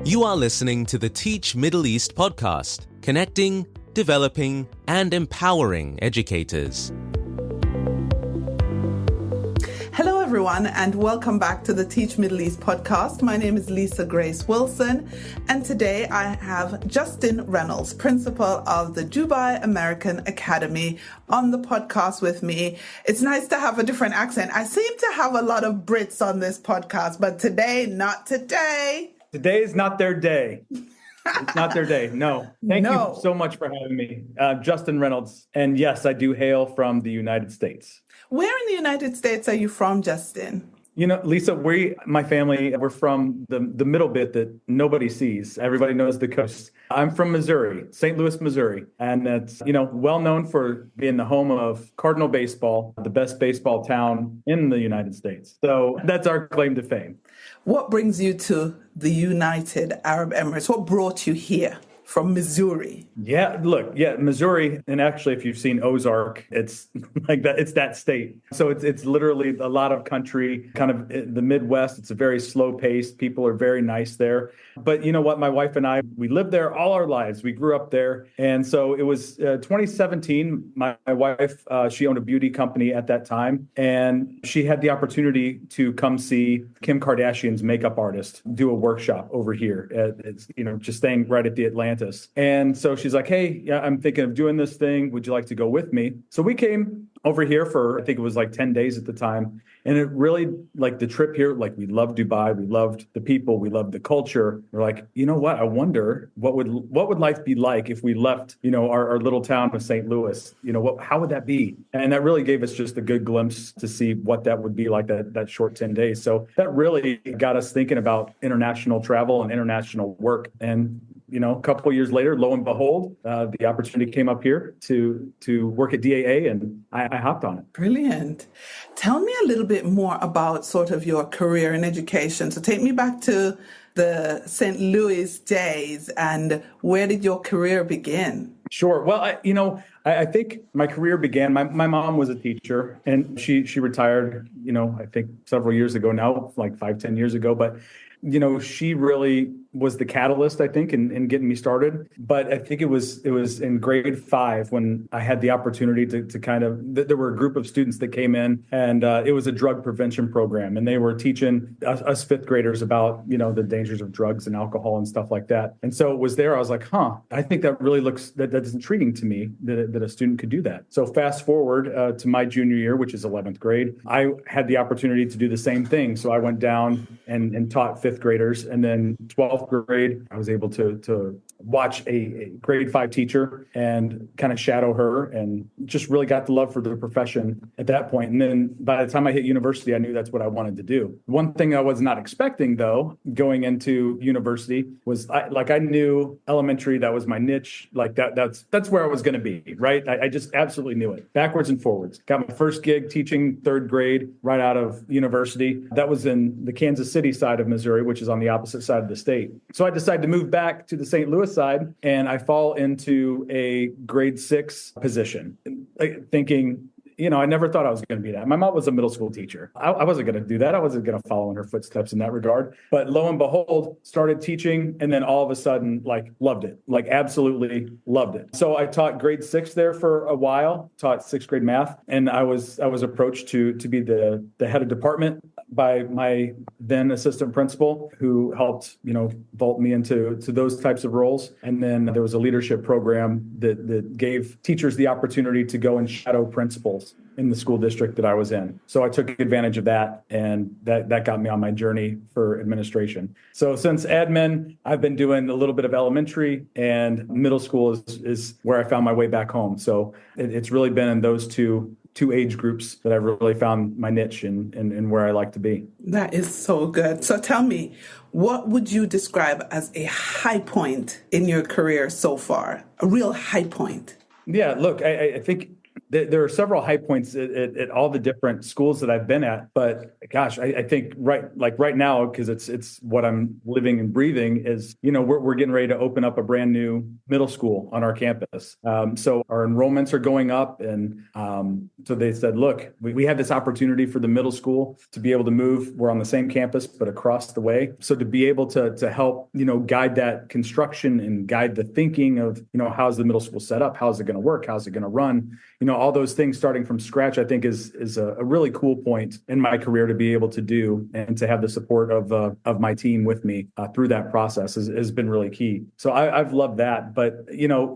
You are listening to the Teach Middle East podcast, connecting, developing, and empowering educators. Hello, everyone, and welcome back to the Teach Middle East podcast. My name is Lisa Grace Wilson, and today I have Justin Reynolds, principal of the Dubai American Academy, on the podcast with me. It's nice to have a different accent. I seem to have a lot of Brits on this podcast, but today, not today. Today is not their day. It's not their day. No. Thank you so much for having me. Justin Reynolds. And yes, I do hail from the United States. Where in the United States are you from, Justin? You know, Lisa, my family, we're from the middle bit that nobody sees. Everybody knows the coast. I'm from Missouri, St. Louis, Missouri. And it's, well known for being the home of Cardinal baseball, the best baseball town in the United States. So that's our claim to fame. What brings you to the United Arab Emirates? What brought you here from Missouri? Missouri. And actually, if you've seen Ozark, it's like that. It's that state. So it's literally a lot of country, kind of the Midwest. It's a very slow pace. People are very nice there. But you know what? My wife and I, we lived there all our lives. We grew up there. And so it was 2017. My wife, she owned a beauty company at that time. And she had the opportunity to come see Kim Kardashian's makeup artist do a workshop over here, just staying right at the Atlantis. And so she's like, hey, yeah, I'm thinking of doing this thing. Would you like to go with me? So we came over here for, I think it was like 10 days at the time. And it really, like the trip here, like we loved Dubai. We loved the people. We loved the culture. We're like, you know what? I wonder what would life be like if we left, our little town of St. Louis? How would that be? And that really gave us just a good glimpse to see what that would be like that short 10 days. So that really got us thinking about international travel and international work. And a couple of years later, lo and behold, the opportunity came up here to work at DAA, and I hopped on it. Brilliant. Tell me a little bit more about sort of your career in education. So take me back to the St. Louis days, and where did your career begin? Sure. Well, I think my career began, my mom was a teacher, and she retired, I think several years ago now, like 5-10 years ago. But she really was the catalyst, I think, in getting me started. But I think it was in grade 5 when I had the opportunity to kind of, there were a group of students that came in, and it was a drug prevention program. And they were teaching us fifth graders about, the dangers of drugs and alcohol and stuff like that. And so it was there. I was like, I think that really that is intriguing to me that a student could do that. So fast forward to my junior year, which is 11th grade, I had the opportunity to do the same thing. So I went down and taught fifth graders. And then 12th grade, I was able to watch a grade 5 teacher and kind of shadow her, and just really got the love for the profession at that point. And then by the time I hit university, I knew that's what I wanted to do. One thing I was not expecting, though, going into university was I knew elementary, that was my niche. Like that's where I was going to be, right? I just absolutely knew it, backwards and forwards. Got my first gig teaching 3rd grade right out of university. That was in the Kansas City side of Missouri, which is on the opposite side of the state. So I decided to move back to the St. Louis side, and I fall into a grade 6 position, thinking, I never thought I was going to be that. My mom was a middle school teacher. I wasn't going to do that. I wasn't going to follow in her footsteps in that regard. But lo and behold, started teaching, and then all of a sudden, loved it, absolutely loved it. So I taught grade 6 there for a while, taught 6th grade math, and I was approached to be the head of department by my then assistant principal, who helped, vault me into those types of roles. And then there was a leadership program that gave teachers the opportunity to go and shadow principals in the school district that I was in. So I took advantage of that, and that got me on my journey for administration. So since admin, I've been doing a little bit of elementary, and middle school is where I found my way back home. So it's really been in those two age groups that I've really found my niche and where I like to be. That is so good. So tell me, what would you describe as a high point in your career so far? A real high point? Yeah, look, I think there are several high points at all the different schools that I've been at. But gosh, I think right now, because it's what I'm living and breathing, is, we're getting ready to open up a brand new middle school on our campus. So our enrollments are going up. And so they said, look, we have this opportunity for the middle school to be able to move. We're on the same campus, but across the way. So to be able to help, guide that construction and guide the thinking of, how's the middle school set up? How's it going to work? How's it going to run? All those things starting from scratch, I think is a really cool point in my career to be able to do, and to have the support of my team with me through that process has been really key. So I've loved that. But,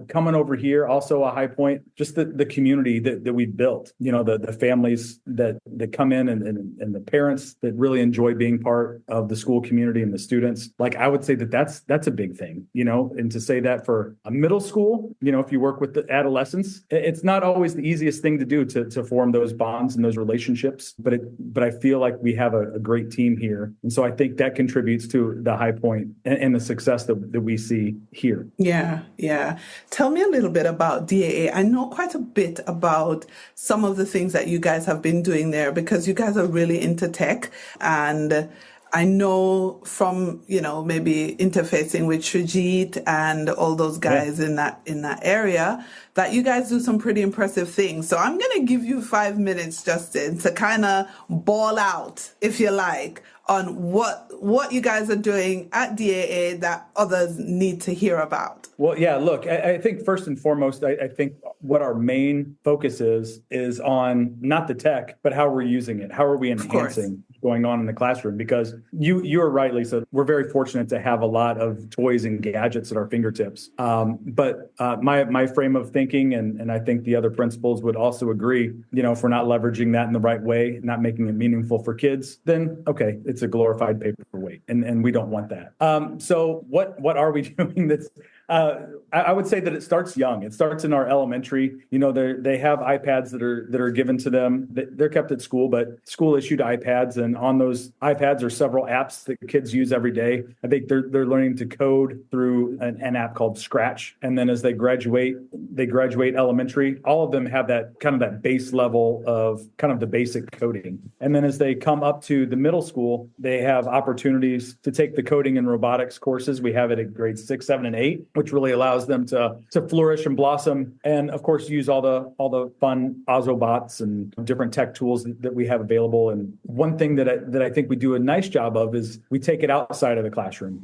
coming over here, also a high point, just the community that we've built, the families that come in and the parents that really enjoy being part of the school community and the students. Like, I would say that's a big thing, and to say that for a middle school, if you work with the adolescents, it's not always the easiest thing to do to form those bonds and those relationships. But I feel like we have a great team here. And so I think that contributes to the high point and the success that we see here. Yeah. Yeah. Tell me a little bit about DAA. I know quite a bit about some of the things that you guys have been doing there, because you guys are really into tech. And I know from, maybe interfacing with Srijit and all those guys in that area, that you guys do some pretty impressive things. So I'm going to give you 5 minutes, Justin, to kind of ball out, if you like, on what you guys are doing at DAA that others need to hear about. Well, yeah, look, I think first and foremost, I think what our main focus is on not the tech, but how we're using it. How are we enhancing going on in the classroom? Because you are right, Lisa. We're very fortunate to have a lot of toys and gadgets at our fingertips. But my frame of thinking, and I think the other principals would also agree, if we're not leveraging that in the right way, not making it meaningful for kids, then okay, it's a glorified paperweight, and we don't want that. So what are we doing that's I would say that it starts young. It starts in our elementary. They have iPads that are given to them. They're kept at school, but school issued iPads, and on those iPads are several apps that kids use every day. I think they're learning to code through an app called Scratch, and then as they graduate elementary. All of them have that base level of kind of the basic coding, and then as they come up to the middle school, they have opportunities to take the coding and robotics courses. We have it at grades 6, 7, and 8. Which really allows them to flourish and blossom, and of course use all the fun Ozobots and different tech tools that we have available. And one thing that I think we do a nice job of is we take it outside of the classroom.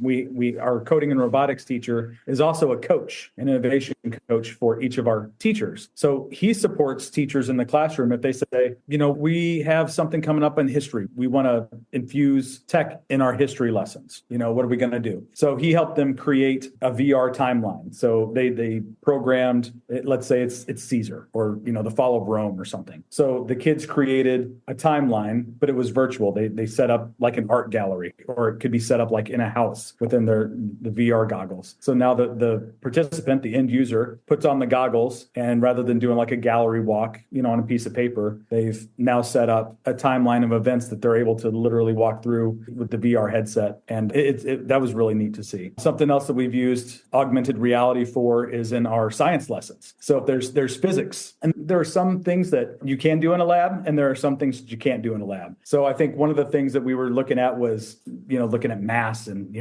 Our coding and robotics teacher is also a coach, an innovation coach for each of our teachers. So he supports teachers in the classroom if they say, we have something coming up in history. We want to infuse tech in our history lessons. What are we going to do? So he helped them create a VR timeline. So they programmed, let's say it's Caesar or, the fall of Rome or something. So the kids created a timeline, but it was virtual. They set up like an art gallery, or it could be set up like in a house within the VR goggles. So now the participant, the end user, puts on the goggles, and rather than doing like a gallery walk, on a piece of paper, they've now set up a timeline of events that they're able to literally walk through with the VR headset. And that was really neat to see. Something else that we've used augmented reality for is in our science lessons. So if there's physics, and there are some things that you can do in a lab, and there are some things that you can't do in a lab. So I think one of the things that we were looking at was, looking at mass and,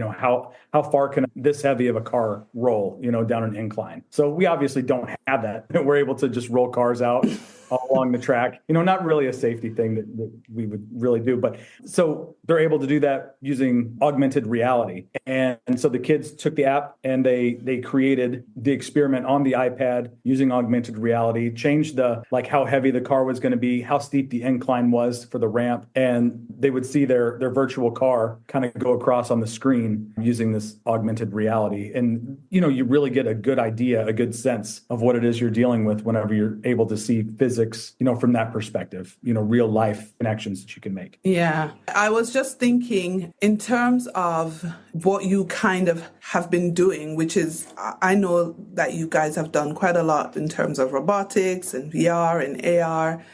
how far can this heavy of a car roll, down an incline. So we obviously don't have that. We're able to just roll cars out along the track, not really a safety thing that we would really do. But so they're able to do that using augmented reality. And so the kids took the app and they created the experiment on the iPad using augmented reality, changed how heavy the car was going to be, how steep the incline was for the ramp. And they would see their virtual car kind of go across on the screen using this augmented reality. And, you really get a good idea, a good sense of what it is you're dealing with whenever you're able to see physics, from that perspective, real life connections that you can make. Yeah. I was just thinking in terms of what you kind of have been doing, which is, I know that you guys have done quite a lot in terms of robotics and VR and AR,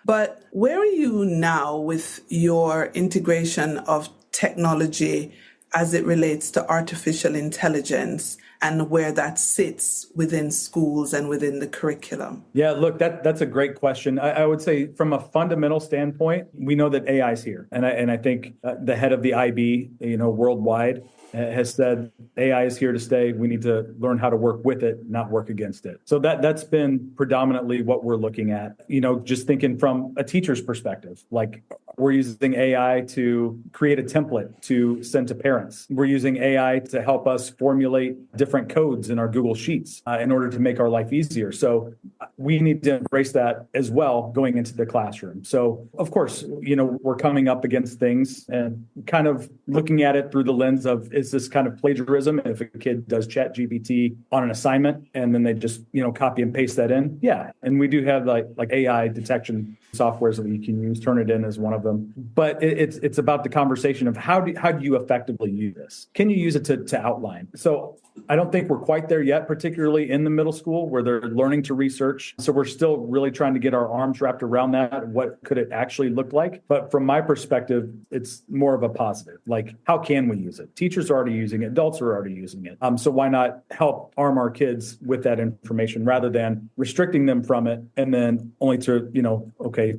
but where are you now with your integration of technology as it relates to artificial intelligence and where that sits within schools and within the curriculum? Yeah, look, that's a great question. I would say from a fundamental standpoint, we know that AI is here. And I think the head of the IB, worldwide, has said AI is here to stay. We need to learn how to work with it, not work against it. So that's been predominantly what we're looking at. Just thinking from a teacher's perspective, like we're using AI to create a template to send to parents. We're using AI to help us formulate different codes in our Google Sheets in order to make our life easier. So we need to embrace that as well going into the classroom. So of course, we're coming up against things and kind of looking at it through the lens of, is this kind of plagiarism? If a kid does ChatGPT on an assignment and then they just, copy and paste that in? Yeah. And we do have like AI detection softwares that you can use. Turnitin is one of them. But it's about the conversation of how do you effectively use this? Can you use it to outline? So I don't think we're quite there yet, particularly in the middle school where they're learning to research. So we're still really trying to get our arms wrapped around that. What could it actually look like? But from my perspective, it's more of a positive. Like, how can we use it? Teachers are already using it. Adults are already using it. So why not help arm our kids with that information rather than restricting them from it and then only to,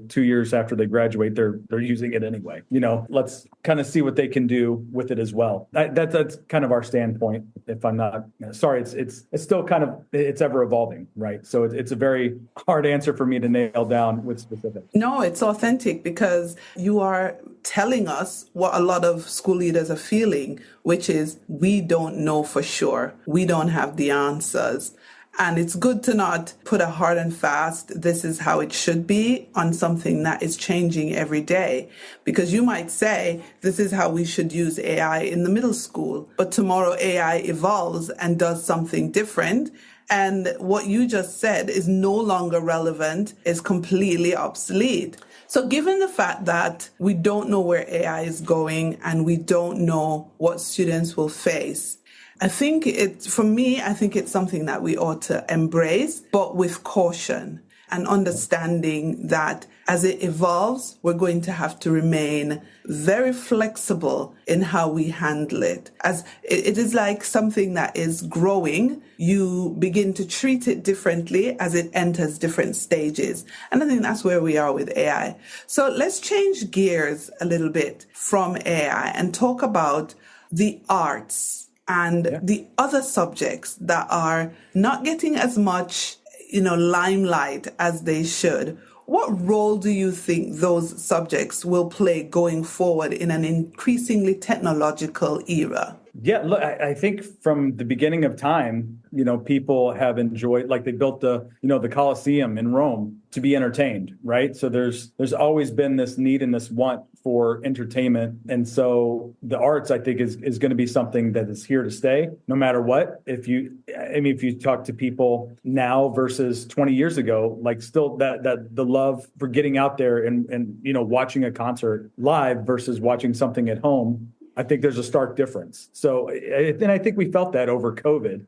2 years after they graduate, they're using it anyway. Let's kind of see what they can do with it as well. That's kind of our standpoint. If I'm not sorry, it's still kind of, it's ever evolving, right? So it's a very hard answer for me to nail down with specifics. No, it's authentic because you are telling us what a lot of school leaders are feeling, which is we don't know for sure. We don't have the answers. And it's good to not put a hard and fast, this is how it should be on something that is changing every day. Because you might say, this is how we should use AI in the middle school. But tomorrow AI evolves and does something different. And what you just said is no longer relevant, is completely obsolete. So given the fact that we don't know where AI is going and we don't know what students will face, I think it's something that we ought to embrace, but with caution and understanding that as it evolves, we're going to have to remain very flexible in how we handle it. As it is like something that is growing, you begin to treat it differently as it enters different stages. And I think that's where we are with AI. So let's change gears a little bit from AI and talk about the arts and the other subjects that are not getting as much, limelight as they should. What role do you think those subjects will play going forward in an increasingly technological era? Yeah, look, I think from the beginning of time, people have enjoyed, like they built the Colosseum in Rome to be entertained, right? So there's always been this need and this want for entertainment. And so the arts, I think, is going to be something that is here to stay no matter what. If you talk to people now versus 20 years ago, like still that the love for getting out there and watching a concert live versus watching something at home, I think there's a stark difference. So, and I think we felt that over COVID.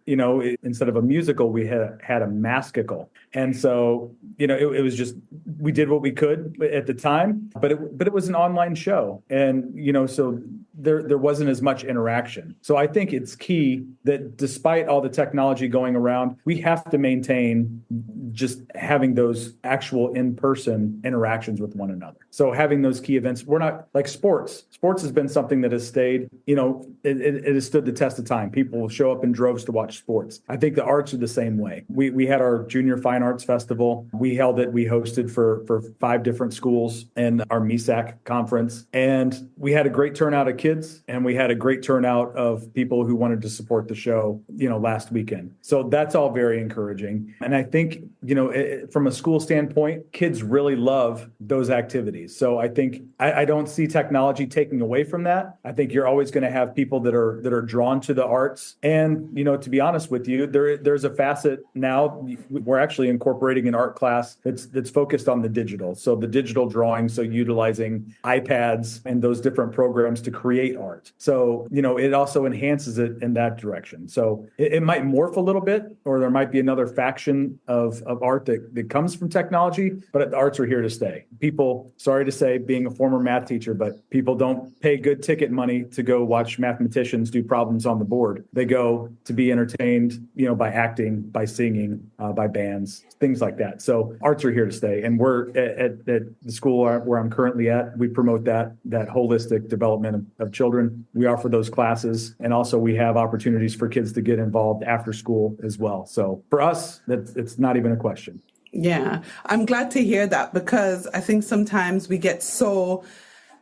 Instead of a musical, we had a maskical, and so it was just, we did what we could at the time, but it was an online show, and so there wasn't as much interaction. So I think it's key that despite all the technology going around, we have to maintain just having those actual in-person interactions with one another. So having those key events, we're not like sports. Sports has been something that has stayed, it has stood the test of time. People will show up in droves to watch sports. I think the arts are the same way. We had our Junior Fine Arts Festival. We hosted for 5 different schools in our MESAC conference. And we had a great turnout of kids, and we had a great turnout of people who wanted to support the show, last weekend. So that's all very encouraging. And I think, from a school standpoint, kids really love those activities. So I think I don't see technology taking away from that. I think you're always going to have people that are drawn to the arts. And, to be honest with you, there's a facet now. We're actually incorporating an art class that's focused on the digital. So the digital drawing, so utilizing iPads and those different programs to create art. So, it also enhances it in that direction. So it might morph a little bit, or there might be another faction of art that comes from technology, but the arts are here to stay. People, sorry to say, being a former math teacher, but people don't pay good ticket money money to go watch mathematicians do problems on the board. They go to be entertained, by acting, by singing, by bands, things like that. So arts are here to stay. And we're at the school where I'm currently at, we promote that holistic development of children. We offer those classes. And also we have opportunities for kids to get involved after school as well. So for us, it's not even a question. Yeah, I'm glad to hear that, because I think sometimes we get so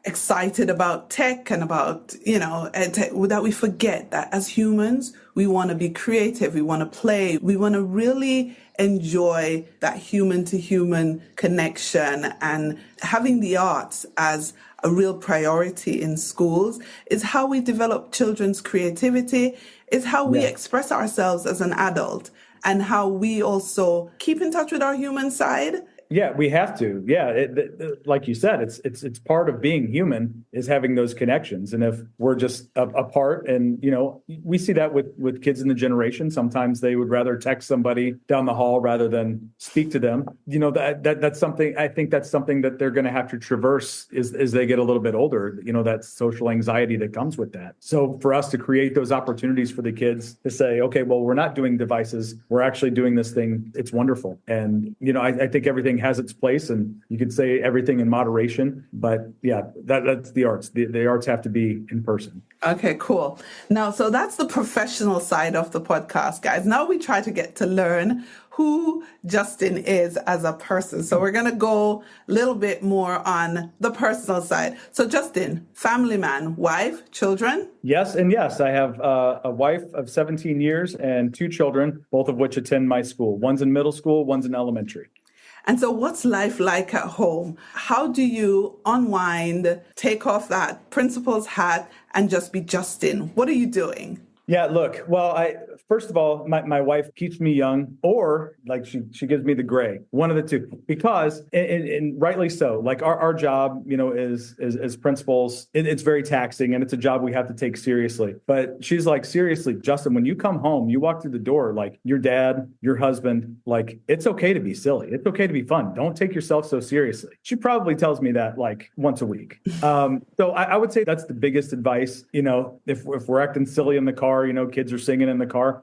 excited about tech and about, that we forget that as humans, we want to be creative, we want to play, we want to really enjoy that human to human connection, and having the arts as a real priority in schools is how we develop children's creativity, is how we express ourselves as an adult, and how we also keep in touch with our human side. Yeah, we have to. Yeah, like you said, it's part of being human is having those connections. And if we're just apart, and we see that with kids in the generation, sometimes they would rather text somebody down the hall rather than speak to them. That's something. I think that's something that they're going to have to traverse as they get a little bit older. That social anxiety that comes with that. So for us to create those opportunities for the kids to say, okay, well, we're not doing devices, we're actually doing this thing. It's wonderful. And I think everything has its place, and you could say everything in moderation, but yeah, that's the arts. The arts have to be in person. Okay, cool. Now, so that's the professional side of the podcast, guys. Now we try to get to learn who Justin is as a person. So we're going to go a little bit more on the personal side. So Justin, family man, wife, children? Yes, and yes. I have a wife of 17 years and 2 children, both of which attend my school. One's in middle school, one's in elementary. And so what's life like at home? How do you unwind, take off that principal's hat, and just be Justin? What are you doing? Yeah, look, well, first of all, my wife keeps me young, or like she gives me the gray, one of the two, because and rightly so, like our job, is principals, it's very taxing and it's a job we have to take seriously. But she's like, seriously, Justin, when you come home, you walk through the door, like your dad, your husband, like it's okay to be silly. It's okay to be fun. Don't take yourself so seriously. She probably tells me that like once a week. So I would say that's the biggest advice, if we're acting silly in the car, kids are singing in the car,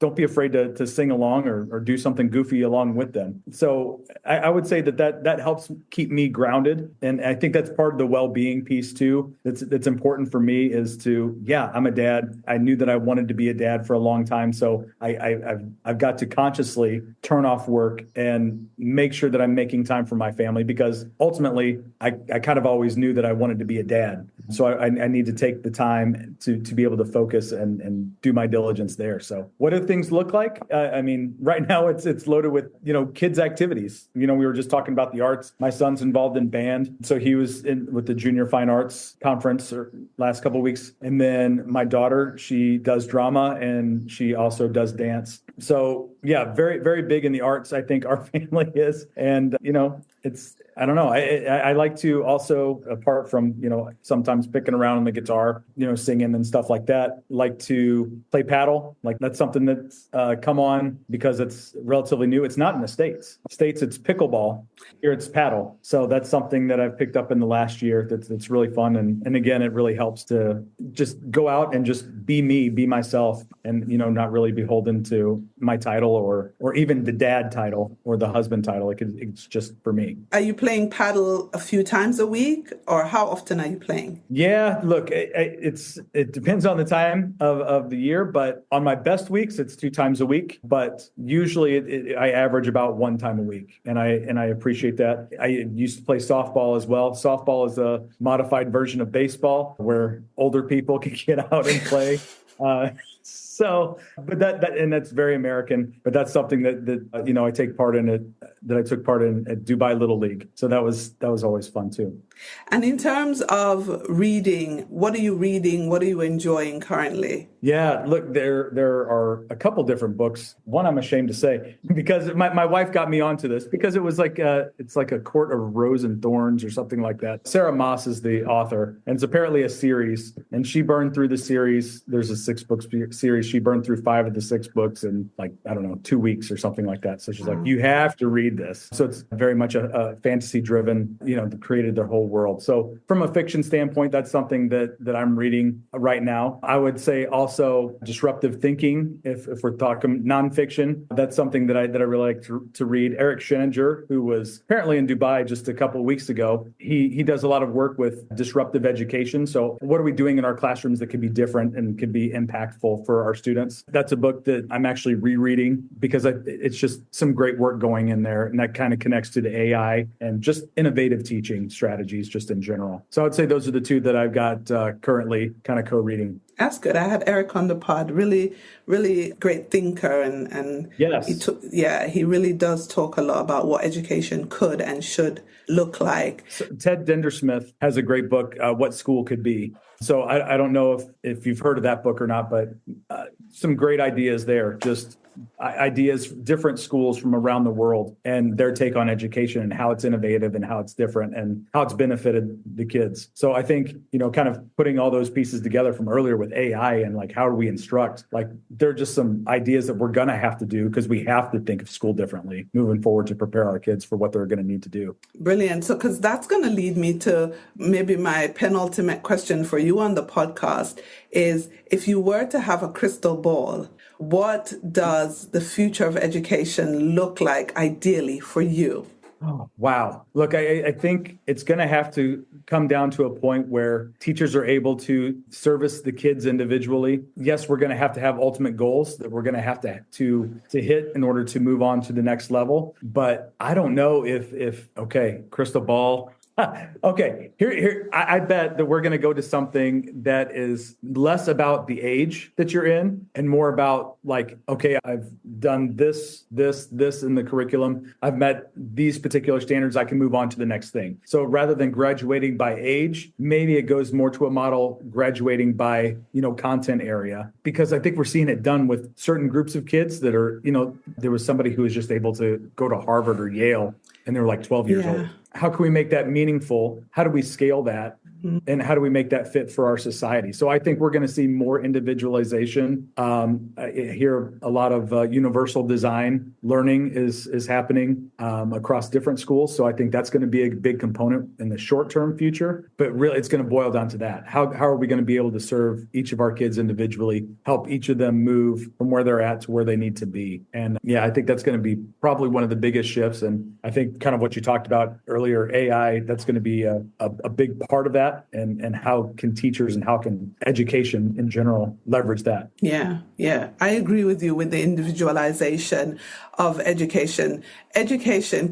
don't be afraid to sing along or do something goofy along with them. So I would say that helps keep me grounded. And I think that's part of the well-being piece too. That's important for me is I'm a dad. I knew that I wanted to be a dad for a long time. So I've got to consciously turn off work and make sure that I'm making time for my family, because ultimately I kind of always knew that I wanted to be a dad. So I need to take the time to be able to focus and do my diligence there. So what do things look like? Right now it's loaded with, kids activities. We were just talking about the arts. My son's involved in band. So he was with the Junior Fine Arts Conference last couple of weeks. And then my daughter, she does drama and she also does dance. So yeah, very, very big in the arts, I think our family is. And, I don't know. I like to also, apart from, sometimes picking around on the guitar, singing and stuff like that, like to play paddle. Like that's something that's come on because it's relatively new. It's not in the States. States, it's pickleball. Here it's paddle. So that's something that I've picked up in the last year that's really fun. And again, it really helps to just go out and just be me, be myself, and, not really beholden to my title or even the dad title or the husband title. It's just for me. Are you playing paddle a few times a week, or how often are you playing? Yeah, look, it depends on the time of the year, but on my best weeks, it's 2 times a week. But usually I average about 1 time a week, and I appreciate that. I used to play softball as well. Softball is a modified version of baseball where older people can get out and play. So, but and that's very American, but that's something that I take part in it, that I took part in at Dubai Little League. So that was always fun too. And in terms of reading, what are you reading? What are you enjoying currently? Yeah, look, there are a couple different books. One I'm ashamed to say, because my wife got me onto this, because it was like it's like a Court of Rose and Thorns or something like that. Sarah Moss is the author, and it's apparently a series, and she burned through the series. There's a 6-book series. She burned through 5 of the 6 books in 2 weeks or something like that. So she's like, you have to read this. So it's very much a fantasy driven, that created their whole world. So from a fiction standpoint, that's something that I'm reading right now. I would say also disruptive thinking. If we're talking nonfiction, that's something that I really like to read. Eric Sheninger, who was apparently in Dubai just a couple of weeks ago, he does a lot of work with disruptive education. So what are we doing in our classrooms that could be different and could be impactful for our students? That's a book that I'm actually rereading because it's just some great work going in there. And that kind of connects to the AI and just innovative teaching strategies just in general. So I'd say those are the 2 that I've got currently kind of co-reading. That's good. I had Eric on the pod, really, really great thinker. And yes, he really does talk a lot about what education could and should look like. So Ted Dintersmith has a great book, What School Could Be. So I don't know if you've heard of that book or not, but some great ideas there, just ideas, different schools from around the world and their take on education and how it's innovative and how it's different and how it's benefited the kids. So I think, kind of putting all those pieces together from earlier with AI and how do we instruct, there are just some ideas that we're going to have to do because we have to think of school differently moving forward to prepare our kids for what they're going to need to do. Brilliant. So, because that's going to lead me to maybe my penultimate question for you on the podcast is, if you were to have a crystal ball, what does the future of education look like ideally for you? Oh, wow. Look, I think it's going to have to come down to a point where teachers are able to service the kids individually. Yes, we're going to have ultimate goals that we're going to have to hit in order to move on to the next level. But I don't know if crystal ball. Okay, here I bet that we're going to go to something that is less about the age that you're in and more about I've done this in the curriculum. I've met these particular standards. I can move on to the next thing. So rather than graduating by age, maybe it goes more to a model graduating by, content area, because I think we're seeing it done with certain groups of kids that are, there was somebody who was just able to go to Harvard or Yale and they were 12 years old. How can we make that meaningful? How do we scale that? And how do we make that fit for our society? So I think we're going to see more individualization. I hear a lot of universal design learning is happening across different schools. So I think that's going to be a big component in the short-term future. But really, it's going to boil down to that. How are we going to be able to serve each of our kids individually, help each of them move from where they're at to where they need to be? And I think that's going to be probably one of the biggest shifts. And I think kind of what you talked about earlier, AI, that's going to be a big part of that. And how can teachers and how can education in general leverage that? Yeah. I agree with you with the individualization of education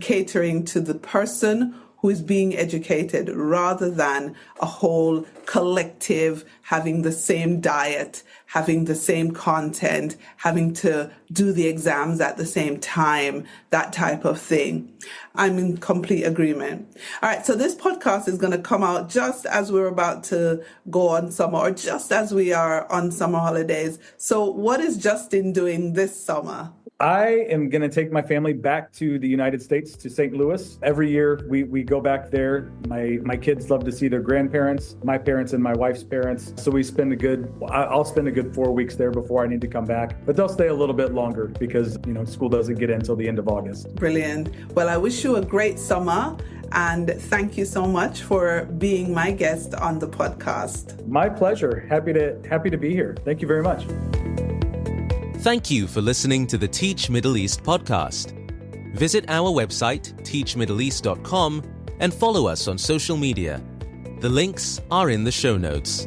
catering to the person who is being educated rather than a whole collective having the same diet, having the same content, having to do the exams at the same time, that type of thing. I'm in complete agreement. All right, so this podcast is going to come out just as we're about to go on summer, or just as we are on summer holidays. So what is Justin doing this summer? I am going to take my family back to the United States, to St. Louis. Every year we go back there. My kids love to see their grandparents, my parents and my wife's parents. So I'll spend a good 4 weeks there before I need to come back. But they'll stay a little bit longer because, school doesn't get in until the end of August. Brilliant. Well, I wish you a great summer. And thank you so much for being my guest on the podcast. My pleasure. Happy to be here. Thank you very much. Thank you for listening to the Teach Middle East podcast. Visit our website, teachmiddleeast.com, and follow us on social media. The links are in the show notes.